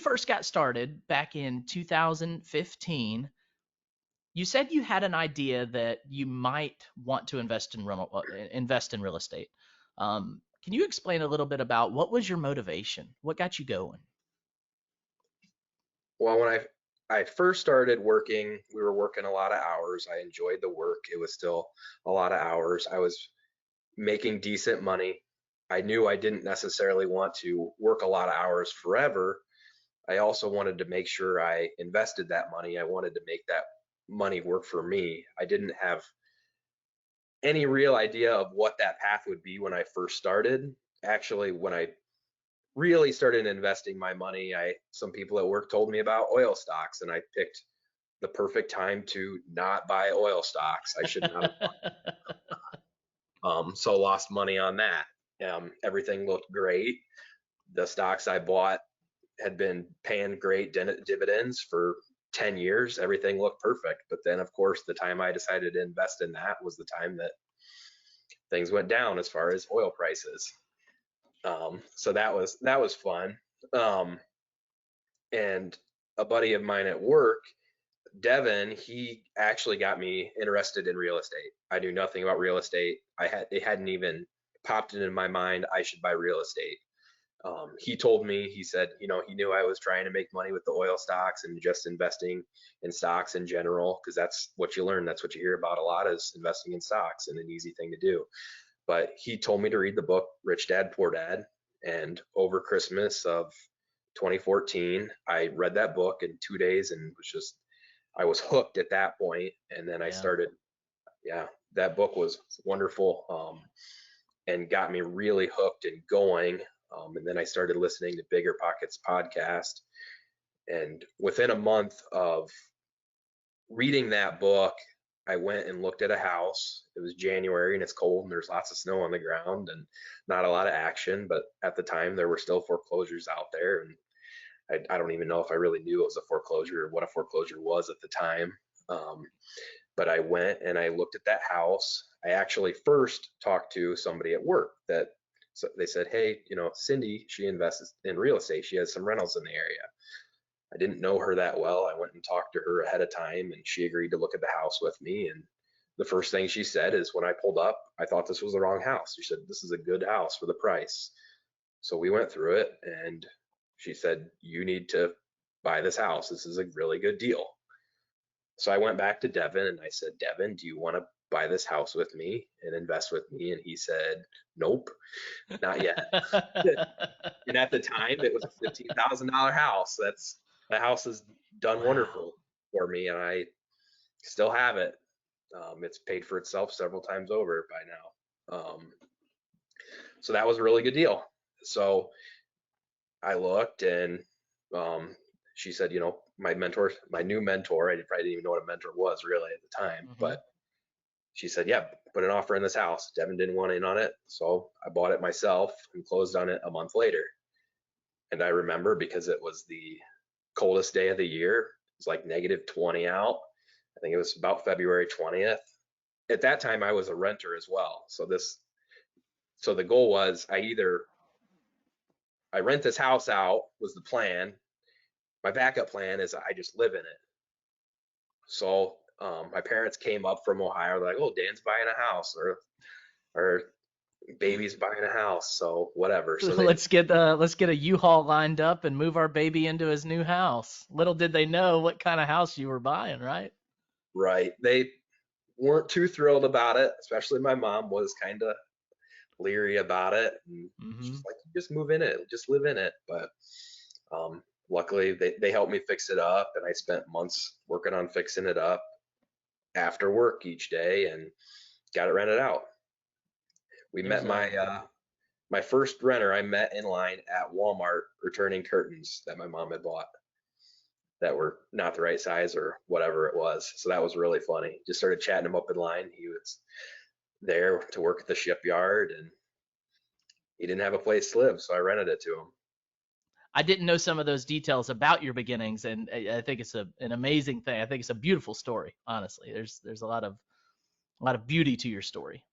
first got started back in 2015, you said you had an idea that you might want to invest in real estate. Can you explain a little bit about what was your motivation? What got you going? Well, when I first started working, we were working a lot of hours. I enjoyed the work. It was still a lot of hours. I was making decent money. I knew I didn't necessarily want to work a lot of hours forever. I also wanted to make sure I invested that money. I wanted to make that money work for me. I didn't have any real idea of what that path would be when I first started. Actually, when I really started investing my money, I some people at work told me about oil stocks, and I picked the perfect time to not buy oil stocks. I should not have so lost money on that. Everything looked great. The stocks I bought had been paying great dividends for 10 years. Everything looked perfect. But then, of course, the time I decided to invest in that was the time that things went down as far as oil prices. So that was fun. Um, and a buddy of mine at work, Devin, he actually got me interested in real estate. I knew nothing about real estate. It hadn't even popped into my mind I should buy real estate. He told me, he said, he knew I was trying to make money with the oil stocks and just investing in stocks in general, because that's what you learn. That's what you hear about a lot, is investing in stocks, and an easy thing to do. But he told me to read the book Rich Dad Poor Dad. And over Christmas of 2014, I read that book in 2 days and I was hooked at that point. And then I Yeah. started, yeah, that book was wonderful, and got me really hooked and going. And then I started listening to Bigger Pockets podcast. And within a month of reading that book, I went and looked at a house. It was January and it's cold and there's lots of snow on the ground and not a lot of action. But at the time, there were still foreclosures out there. And I don't even know if I really knew it was a foreclosure or what a foreclosure was at the time. Um, but I went and I looked at that house. I actually first talked to somebody at work that, so they said, hey, Cindy, she invests in real estate. She has some rentals in the area. I didn't know her that well. I went and talked to her ahead of time, and she agreed to look at the house with me. And the first thing she said is, when I pulled up, I thought this was the wrong house. She said, this is a good house for the price. So we went through it, and she said, you need to buy this house. This is a really good deal. So I went back to Devin and I said, Devin, do you want to buy this house with me and invest with me? And he said, nope, not yet. And at the time, it was a $15,000 house. The house has done Wow. wonderful for me, and I still have it. It's paid for itself several times over by now. So that was a really good deal. So I looked, and she said, my new mentor, I probably didn't even know what a mentor was really at the time, Hmm. but she said, yeah, put an offer in this house. Devin didn't want in on it. So I bought it myself and closed on it a month later. And I remember, because it was the coldest day of the year, it was like -20 out. I think it was about February 20th. At that time, I was a renter as well. So the goal was, I rent this house out was the plan. My backup plan is I just live in it. So my parents came up from Ohio. They're like, "Oh, Dan's buying a house, or baby's buying a house, so whatever." So they Let's get a U-Haul lined up and move our baby into his new house. Little did they know what kind of house you were buying, right? right, they weren't too thrilled about it. Especially my mom was kind of leery about it, and she's Hmm. like, "Just move in it, just live in it." But luckily, they helped me fix it up, and I spent months working on fixing it up after work each day, and got it rented out. We There's met a my first renter I met in line at Walmart, returning curtains that my mom had bought that were not the right size or whatever it was. So that was really funny. Just started chatting him up in line. He was there to work at the shipyard, and he didn't have a place to live, so I rented it to him. I didn't know some of those details about your beginnings, and I think it's an amazing thing. I think it's a beautiful story. Honestly, there's a lot of beauty to your story.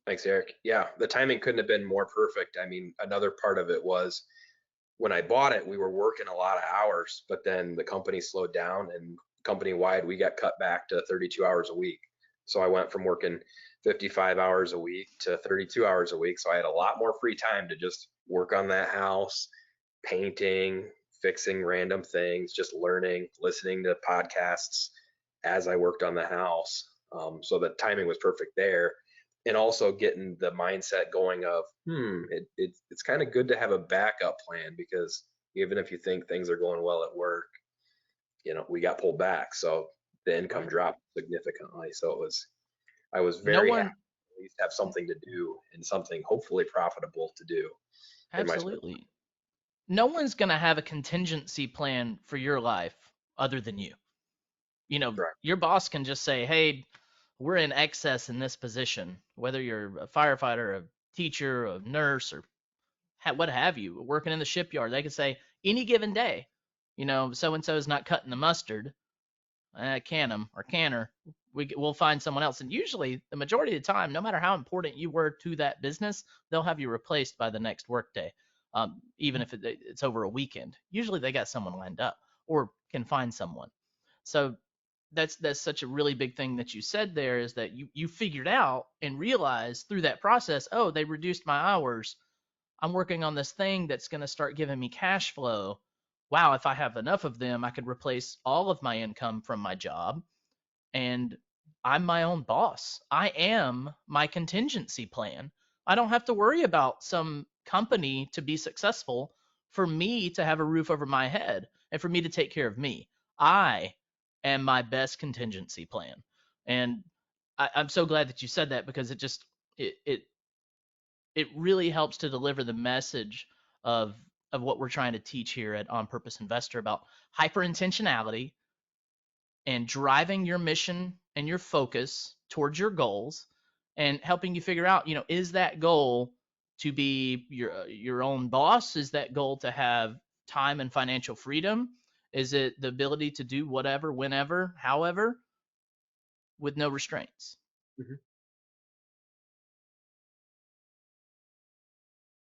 Thanks, Eric. Yeah, the timing couldn't have been more perfect. I mean, another part of it was when I bought it, we were working a lot of hours, but then the company slowed down and company wide, we got cut back to 32 hours a week. So I went from working 55 hours a week to 32 hours a week. So I had a lot more free time to just work on that house, painting, fixing random things, just learning, listening to podcasts as I worked on the house. So the timing was perfect there. And also getting the mindset going of, it's kind of good to have a backup plan because even if you think things are going well at work, we got pulled back. So the income Right. dropped significantly. So I was No very happy one, to at least have something to do and something hopefully profitable to do in my spare absolutely. No one's going to have a contingency plan for your life other than you. time. Your boss can just say, hey, we're in excess in this position, whether you're a firefighter, a teacher, a nurse, or what have you, working in the shipyard. They can say, any given day, so and so is not cutting the mustard, can him or canner. We'll find someone else. And usually, the majority of the time, no matter how important you were to that business, they'll have you replaced by the next workday, even if it's over a weekend. Usually, they got someone lined up or can find someone. So that's such a really big thing that you said there is that you figured out and realized through that process, oh, they reduced my hours. I'm working on this thing that's going to start giving me cash flow. Wow, if I have enough of them, I could replace all of my income from my job, and I'm my own boss. I am my contingency plan. I don't have to worry about some company to be successful for me to have a roof over my head and for me to take care of me. I am my best contingency plan. And I'm so glad that you said that because it really helps to deliver the message of what we're trying to teach here at On Purpose Investor about hyper intentionality and driving your mission and your focus towards your goals and helping you figure out, is that goal to be your own boss? Is that goal to have time and financial freedom? Is it the ability to do whatever, whenever, however, with no restraints?